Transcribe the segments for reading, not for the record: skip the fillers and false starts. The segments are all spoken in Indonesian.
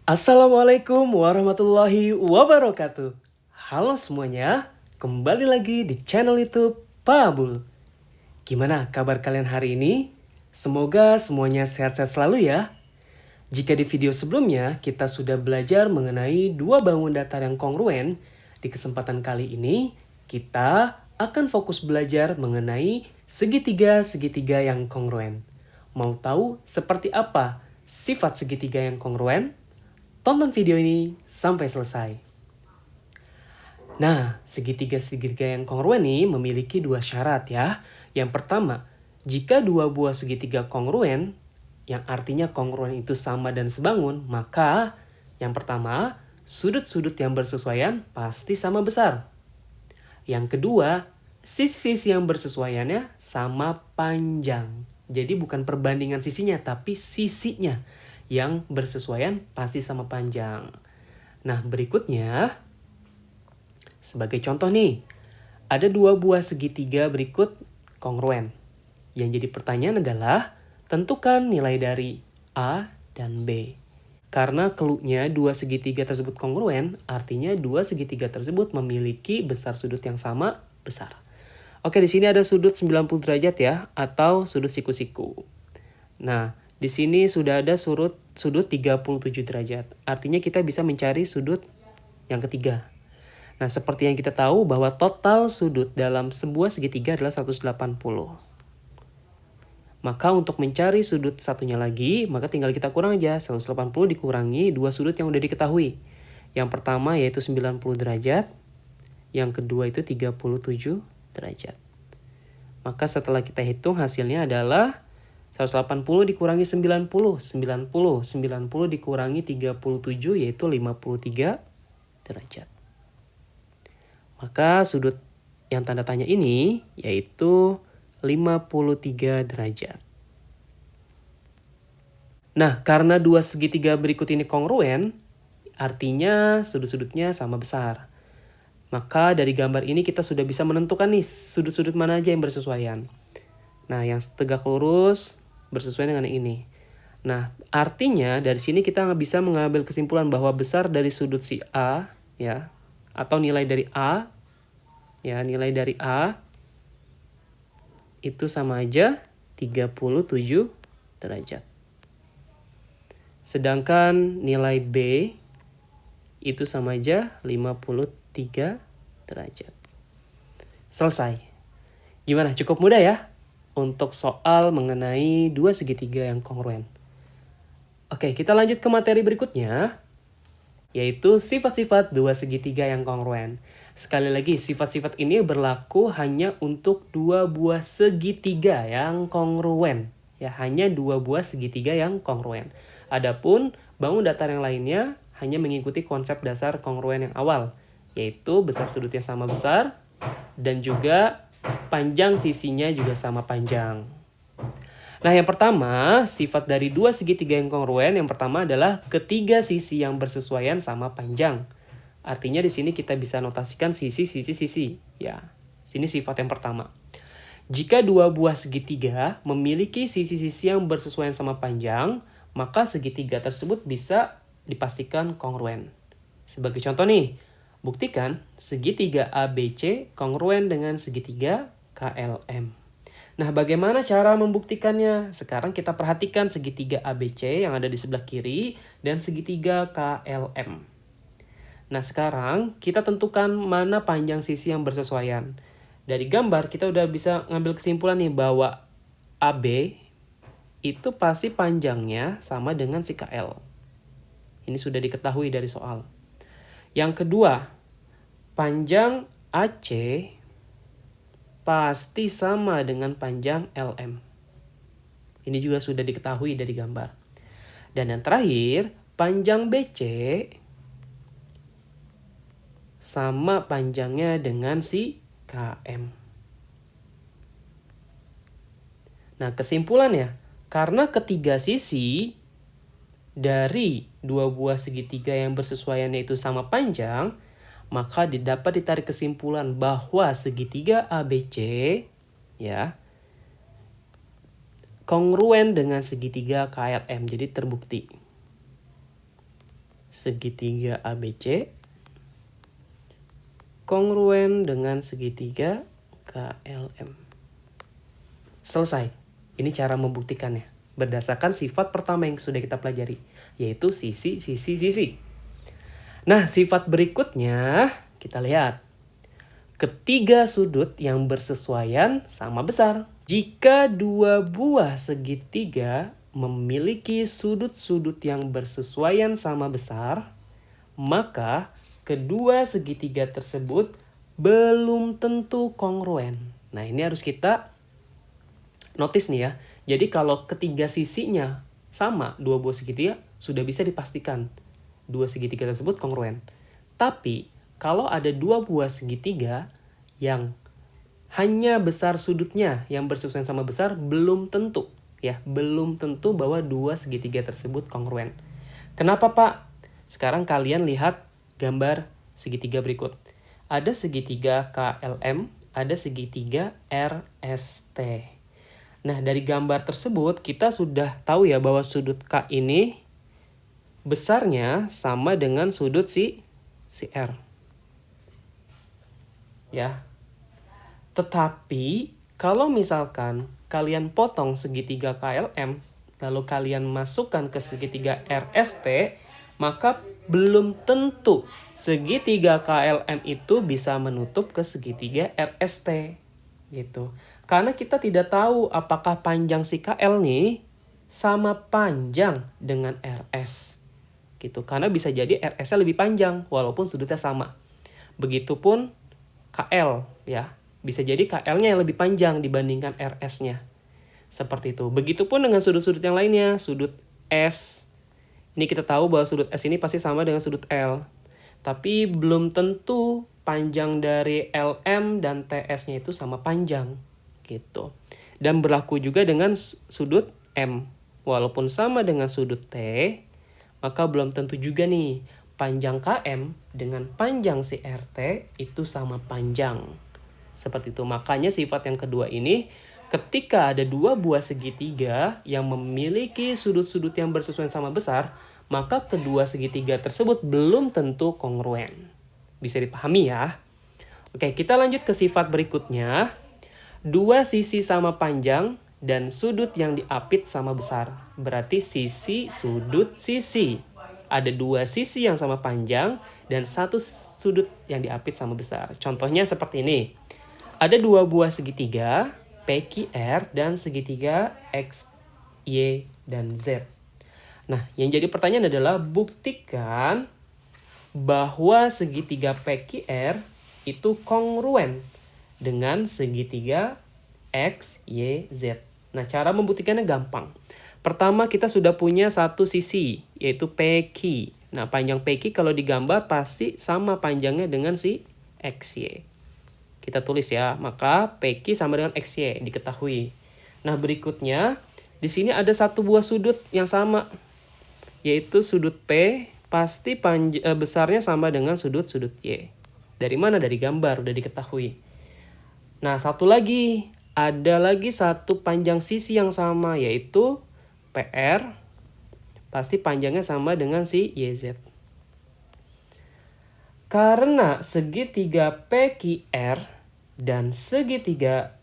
Assalamualaikum warahmatullahi wabarakatuh. Halo semuanya, kembali lagi di channel YouTube Pak Abul. Gimana kabar kalian hari ini? Semoga semuanya sehat-sehat selalu ya. Jika di video sebelumnya kita sudah belajar mengenai dua bangun datar yang kongruen, di kesempatan kali ini kita akan fokus belajar mengenai segitiga-segitiga yang kongruen. Mau tahu seperti apa sifat segitiga yang kongruen? Tonton video ini sampai selesai. Nah, segitiga-segitiga yang kongruen ini memiliki dua syarat ya. Yang pertama, jika dua buah segitiga kongruen, yang artinya kongruen itu sama dan sebangun, maka yang pertama, sudut-sudut yang bersesuaian pasti sama besar. Yang kedua, sisi-sisi yang bersesuaiannya sama panjang. Jadi bukan perbandingan sisinya, tapi sisinya yang bersesuaian pasti sama panjang. Nah, berikutnya, sebagai contoh nih, ada dua buah segitiga berikut kongruen. Yang jadi pertanyaan adalah, tentukan nilai dari A dan B. Karena clue-nya dua segitiga tersebut kongruen, artinya dua segitiga tersebut memiliki besar sudut yang sama besar. Oke, di sini ada sudut 90 derajat ya, atau sudut siku-siku. Nah, di sini sudah ada sudut 37 derajat. Artinya kita bisa mencari sudut yang ketiga. Nah, seperti yang kita tahu bahwa total sudut dalam sebuah segitiga adalah 180. Maka untuk mencari sudut satunya lagi, maka tinggal kita kurang aja. 180 dikurangi dua sudut yang udah diketahui. Yang pertama yaitu 90 derajat. Yang kedua itu 37 derajat. Maka setelah kita hitung hasilnya adalah 180 dikurangi 90, 90 dikurangi 37 yaitu 53 derajat. Maka sudut yang tanda tanya ini yaitu 53 derajat. Nah, karena dua segitiga berikut ini kongruen, artinya sudut-sudutnya sama besar. Maka dari gambar ini kita sudah bisa menentukan nih sudut-sudut mana aja yang bersesuaian. Nah, yang tegak lurus bersesuaian dengan ini. Nah, artinya dari sini kita bisa mengambil kesimpulan bahwa besar dari sudut si A, ya, atau nilai dari A, ya, nilai dari A itu sama aja 37 derajat. Sedangkan nilai B itu sama aja 53 derajat. Selesai. Gimana? Cukup mudah ya? Untuk soal mengenai dua segitiga yang kongruen. Oke, kita lanjut ke materi berikutnya, yaitu sifat-sifat dua segitiga yang kongruen. Sekali lagi, sifat-sifat ini berlaku hanya untuk dua buah segitiga yang kongruen. Ya, hanya dua buah segitiga yang kongruen. Adapun bangun datar yang lainnya hanya mengikuti konsep dasar kongruen yang awal, yaitu besar sudutnya sama besar dan juga panjang sisinya juga sama panjang. Nah, yang pertama, sifat dari dua segitiga yang kongruen yang pertama adalah ketiga sisi yang bersesuaian sama panjang. Artinya di sini kita bisa notasikan sisi. Ya, sini sifat yang pertama. Jika dua buah segitiga memiliki sisi-sisi yang bersesuaian sama panjang, maka segitiga tersebut bisa dipastikan kongruen. Sebagai contoh nih, buktikan segitiga ABC kongruen dengan segitiga KLM. Nah, bagaimana cara membuktikannya? Sekarang kita perhatikan segitiga ABC yang ada di sebelah kiri dan segitiga KLM. Nah, sekarang kita tentukan mana panjang sisi yang bersesuaian. Dari gambar kita udah bisa ngambil kesimpulan nih bahwa AB itu pasti panjangnya sama dengan si KL. Ini sudah diketahui dari soal. Yang kedua, panjang AC pasti sama dengan panjang LM. Ini juga sudah diketahui dari gambar. Dan yang terakhir, panjang BC sama panjangnya dengan si KM. Nah, kesimpulannya, karena ketiga sisi dari dua buah segitiga yang bersesuaiannya itu sama panjang, maka dapat ditarik kesimpulan bahwa segitiga ABC ya kongruen dengan segitiga KLM. Jadi terbukti. segitiga ABC kongruen dengan segitiga KLM. Selesai. Ini cara membuktikannya berdasarkan sifat pertama yang sudah kita pelajari, yaitu sisi, sisi, sisi. Nah, sifat berikutnya kita lihat. Ketiga sudut yang bersesuaian sama besar. Jika dua buah segitiga memiliki sudut-sudut yang bersesuaian sama besar, maka kedua segitiga tersebut belum tentu kongruen. Nah, ini harus kita notice nih ya. Jadi kalau ketiga sisinya sama dua buah segitiga, sudah bisa dipastikan dua segitiga tersebut kongruen. Tapi kalau ada dua buah segitiga yang hanya besar sudutnya yang bersesuaian sama besar, belum tentu ya, belum tentu bahwa dua segitiga tersebut kongruen. Kenapa, Pak? Sekarang kalian lihat gambar segitiga berikut. Ada segitiga KLM, ada segitiga RST. Nah, dari gambar tersebut kita sudah tahu ya bahwa sudut K ini besarnya sama dengan sudut si R. Ya. Tetapi kalau misalkan kalian potong segitiga KLM, lalu kalian masukkan ke segitiga RST, maka belum tentu segitiga KLM itu bisa menutup ke segitiga RST. Gitu. Karena kita tidak tahu apakah panjang si KL nih sama panjang dengan RS. Gitu. Karena bisa jadi RS-nya lebih panjang walaupun sudutnya sama. Begitupun KL ya. Bisa jadi KL-nya yang lebih panjang dibandingkan RS-nya. Seperti itu. Begitupun dengan sudut-sudut yang lainnya. Sudut S. Ini kita tahu bahwa sudut S ini pasti sama dengan sudut L. Tapi belum tentu panjang dari LM dan TS-nya itu sama panjang. Gitu. Dan berlaku juga dengan sudut M. Walaupun sama dengan sudut T, maka belum tentu juga nih panjang KM dengan panjang si RT itu sama panjang. Seperti itu. Makanya sifat yang kedua ini, ketika ada dua buah segitiga yang memiliki sudut-sudut yang bersesuaian sama besar, maka kedua segitiga tersebut belum tentu kongruen. Bisa dipahami ya? Oke, kita lanjut ke sifat berikutnya. Dua sisi sama panjang dan sudut yang diapit sama besar. Berarti sisi, sudut, sisi. Ada dua sisi yang sama panjang dan satu sudut yang diapit sama besar. Contohnya seperti ini. Ada dua buah segitiga, PQR dan segitiga X, Y, dan Z. Nah, yang jadi pertanyaan adalah buktikan bahwa segitiga PQR itu kongruen dengan segitiga X, Y, Z. Nah, cara membuktikannya gampang. Pertama, kita sudah punya satu sisi, yaitu PQ. Nah, panjang PQ kalau digambar pasti sama panjangnya dengan si XY. Kita tulis ya, maka PQ sama dengan XY, diketahui. Nah, berikutnya, di sini ada satu buah sudut yang sama, yaitu sudut P, pasti besarnya sama dengan sudut Y. Dari mana? Dari gambar, udah diketahui. Nah, satu lagi. Ada lagi satu panjang sisi yang sama, yaitu PR. Pasti panjangnya sama dengan si YZ. Karena segitiga PQR dan segitiga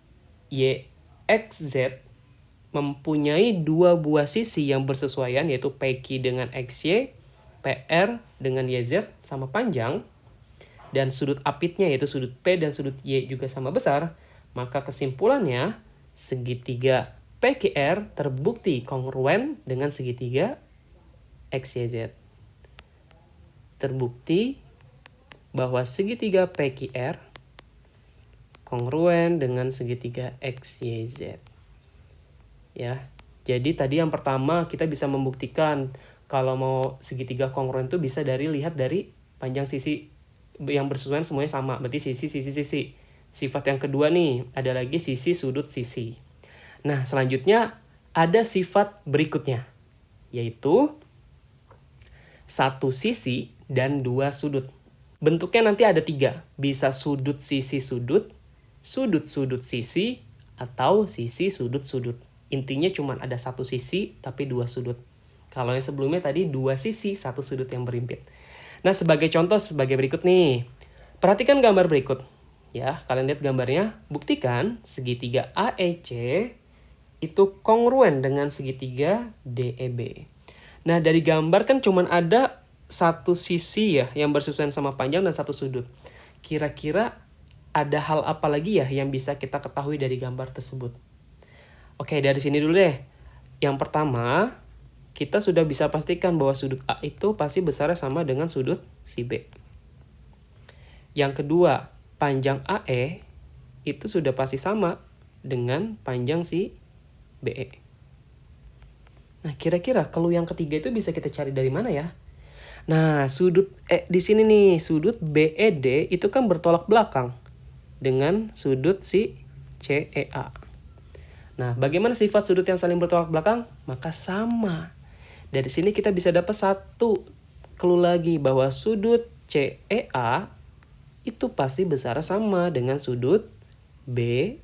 YXZ mempunyai dua buah sisi yang bersesuaian, yaitu PQ dengan XY, PR dengan YZ sama panjang, dan sudut apitnya yaitu sudut P dan sudut Y juga sama besar, maka kesimpulannya segitiga PQR terbukti kongruen dengan segitiga XYZ. Terbukti bahwa segitiga PQR kongruen dengan segitiga XYZ. Ya. Jadi tadi yang pertama kita bisa membuktikan kalau mau segitiga kongruen itu bisa lihat dari panjang sisi yang bersesuaian semuanya sama, berarti sisi. Sifat yang kedua nih, ada lagi sisi, sudut, sisi. Nah, selanjutnya ada sifat berikutnya, yaitu satu sisi dan dua sudut. Bentuknya nanti ada 3, bisa sudut sisi sudut, sudut sisi, atau sisi sudut sudut. Intinya cuma ada satu sisi tapi dua sudut. Kalau yang sebelumnya tadi dua sisi, satu sudut yang berhimpit. Nah, sebagai contoh sebagai berikut nih. Perhatikan gambar berikut. Ya, kalian lihat gambarnya. Buktikan segitiga AEC itu kongruen dengan segitiga DEB. Nah, dari gambar kan cuma ada satu sisi ya yang bersesuaian sama panjang dan satu sudut. Kira-kira ada hal apa lagi ya yang bisa kita ketahui dari gambar tersebut? Oke, dari sini dulu deh. Yang pertama, kita sudah bisa pastikan bahwa sudut A itu pasti besarnya sama dengan sudut si B. Yang kedua, panjang AE itu sudah pasti sama dengan panjang si BE. Nah, kira-kira clue yang ketiga itu bisa kita cari dari mana ya? Nah, sudut di sini nih, sudut BED itu kan bertolak belakang dengan sudut si CEA. Nah, bagaimana sifat sudut yang saling bertolak belakang? Maka sama. Dari sini kita bisa dapat satu clue lagi bahwa sudut CEA itu pasti besar sama dengan sudut BED.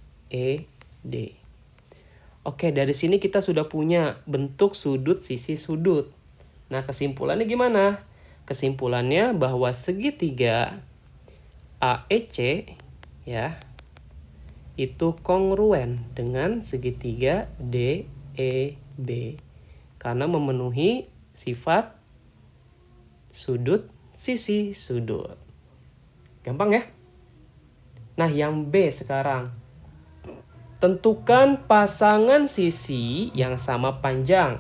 Oke, dari sini kita sudah punya bentuk sudut sisi sudut. Nah, kesimpulannya gimana? Kesimpulannya bahwa segitiga AEC ya itu kongruen dengan segitiga DEB karena memenuhi sifat sudut sisi sudut. Gampang ya? Nah, yang B sekarang. Tentukan pasangan sisi yang sama panjang.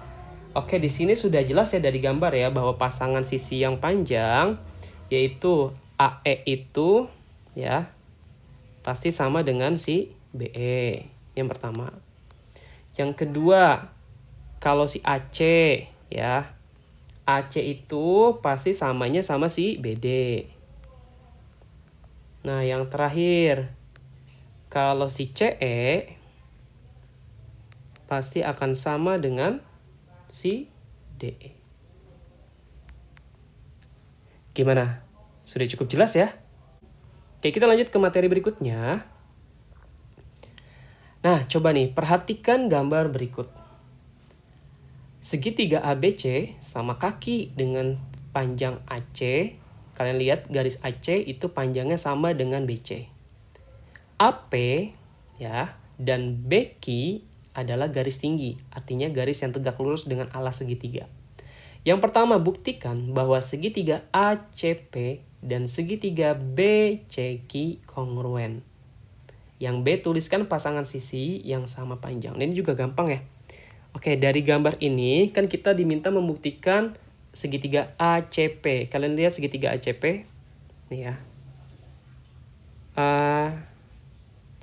Oke, di sini sudah jelas ya dari gambar ya bahwa pasangan sisi yang panjang yaitu AE itu ya pasti sama dengan si BE. Yang pertama. Yang kedua, kalau si AC ya, AC itu pasti samanya sama si BD. Nah, yang terakhir, kalau si CE pasti akan sama dengan si DE. Gimana? Sudah cukup jelas ya? Oke, kita lanjut ke materi berikutnya. Nah, coba nih, perhatikan gambar berikut. Segitiga ABC sama kaki dengan panjang AC. Kalian lihat garis AC itu panjangnya sama dengan BC. AP ya dan BQ adalah garis tinggi, artinya garis yang tegak lurus dengan alas segitiga. Yang pertama, buktikan bahwa segitiga ACP dan segitiga BCQ kongruen. Yang B, tuliskan pasangan sisi yang sama panjang. Ini juga gampang ya. Oke, dari gambar ini kan kita diminta membuktikan segitiga ACP. Kalian lihat segitiga ACP. Nih ya.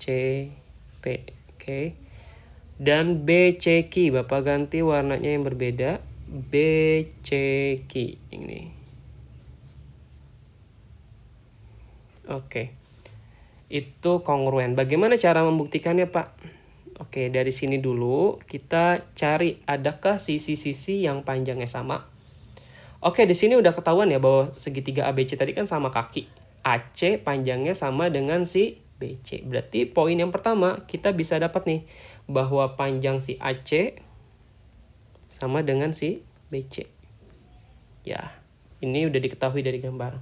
ACP. Oke. Dan BCQ. Bapak ganti warnanya yang berbeda. BCQ ini. Oke. Itu kongruen. Bagaimana cara membuktikannya, Pak? Oke, dari sini dulu kita cari adakah sisi-sisi yang panjangnya sama. Oke, di sini udah ketahuan ya bahwa segitiga ABC tadi kan sama kaki. AC panjangnya sama dengan si BC. Berarti poin yang pertama kita bisa dapat nih bahwa panjang si AC sama dengan si BC. Ya, ini udah diketahui dari gambar.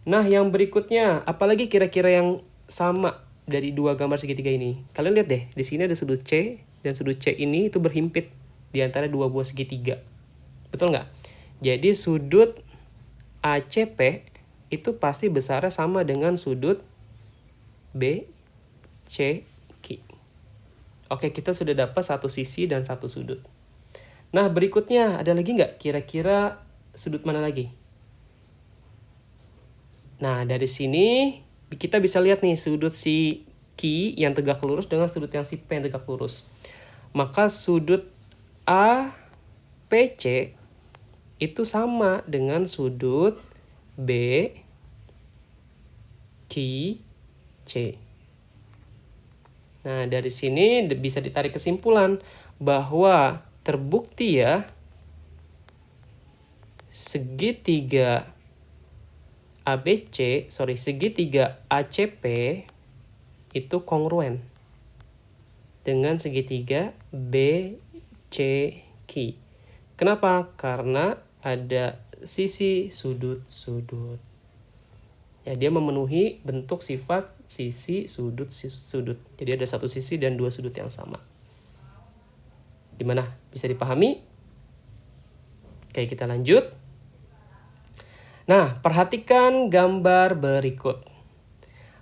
Nah, yang berikutnya, apalagi kira-kira yang sama dari dua gambar segitiga ini? Kalian lihat deh, di sini ada sudut C, dan sudut C ini itu berhimpit di antara dua buah segitiga. Betul nggak? Jadi sudut ACP itu pasti besarnya sama dengan sudut BCQ. Oke, kita sudah dapat satu sisi dan satu sudut. Nah, berikutnya ada lagi nggak kira-kira sudut mana lagi? Nah, dari sini kita bisa lihat nih sudut si Q yang tegak lurus dengan sudut yang si P yang tegak lurus. Maka sudut APC itu sama dengan sudut BQC. Nah, dari sini bisa ditarik kesimpulan bahwa terbukti ya segitiga ACP itu kongruen dengan segitiga BCQ. Kenapa? Karena ada sisi sudut-sudut. Ya, dia memenuhi bentuk sifat sisi sudut. Jadi ada satu sisi dan dua sudut yang sama. Gimana? Bisa dipahami? Oke, kita lanjut. Nah, perhatikan gambar berikut.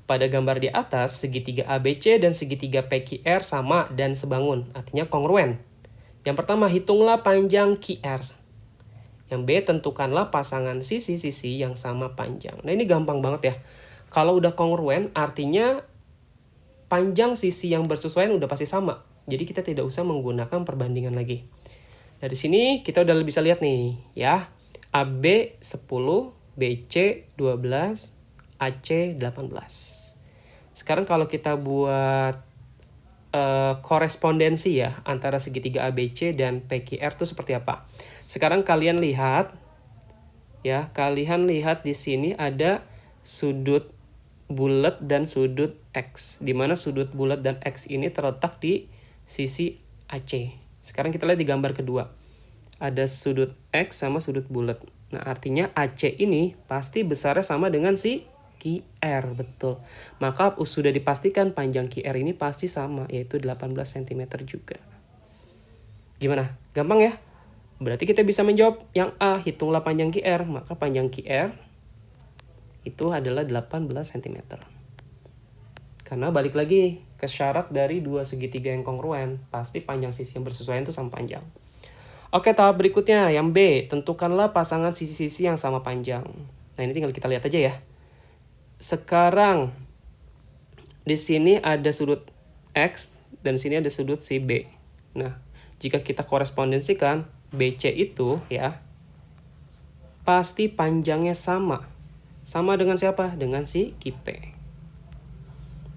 Pada gambar di atas, segitiga ABC dan segitiga PQR sama dan sebangun, artinya kongruen. Yang pertama, hitunglah panjang QR. Yang B, tentukanlah pasangan sisi-sisi yang sama panjang. Nah, ini gampang banget ya. Kalau udah kongruen, artinya panjang sisi yang bersesuaian udah pasti sama. Jadi kita tidak usah menggunakan perbandingan lagi. Dari sini kita udah bisa lihat nih ya. AB 10, BC 12, AC 18. Sekarang kalau kita buat korespondensi ya antara segitiga ABC dan PQR itu seperti apa? Sekarang kalian lihat ya, kalian lihat di sini ada sudut bulat dan sudut X, di mana sudut bulat dan X ini terletak di sisi AC. Sekarang kita lihat di gambar kedua. Ada sudut X sama sudut bulat. Nah, artinya AC ini pasti besarnya sama dengan si QR, betul. Maka sudah dipastikan panjang QR ini pasti sama, yaitu 18 cm juga. Gimana? Gampang ya? Berarti kita bisa menjawab yang A, hitunglah panjang QR. Maka panjang QR itu adalah 18 cm. Karena balik lagi ke syarat dari dua segitiga yang kongruen, pasti panjang sisi yang bersesuaian itu sama panjang. Oke, tahap berikutnya yang B, tentukanlah pasangan sisi-sisi yang sama panjang. Nah, ini tinggal kita lihat aja ya. Sekarang di sini ada sudut X dan sini ada sudut si B. Nah, jika kita korespondensikan BC itu ya pasti panjangnya sama. Sama dengan siapa? Dengan si QP.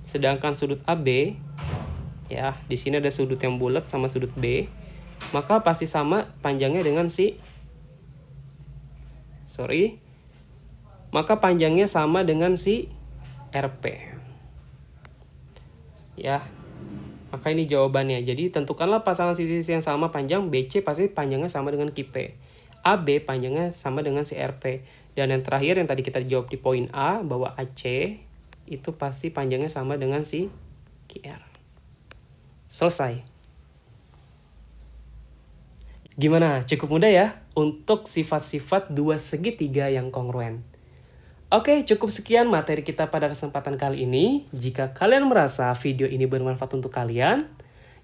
Sedangkan sudut AB ya, di sini ada sudut yang bulat sama sudut B, maka pasti sama panjangnya dengan maka panjangnya sama dengan si RP. Ya. Maka ini jawabannya. Jadi tentukanlah pasangan sisi-sisi yang sama panjang. BC pasti panjangnya sama dengan QP. AB panjangnya sama dengan si RP. Dan yang terakhir yang tadi kita jawab di poin A, bahwa AC itu pasti panjangnya sama dengan si QR. Selesai. Gimana? Cukup mudah ya untuk sifat-sifat dua segitiga yang kongruen. Oke, cukup sekian materi kita pada kesempatan kali ini. Jika kalian merasa video ini bermanfaat untuk kalian,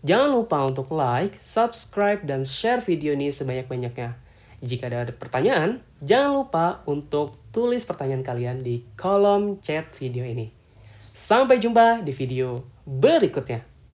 jangan lupa untuk like, subscribe, dan share video ini sebanyak-banyaknya. Jika ada pertanyaan, jangan lupa untuk tulis pertanyaan kalian di kolom chat video ini. Sampai jumpa di video berikutnya.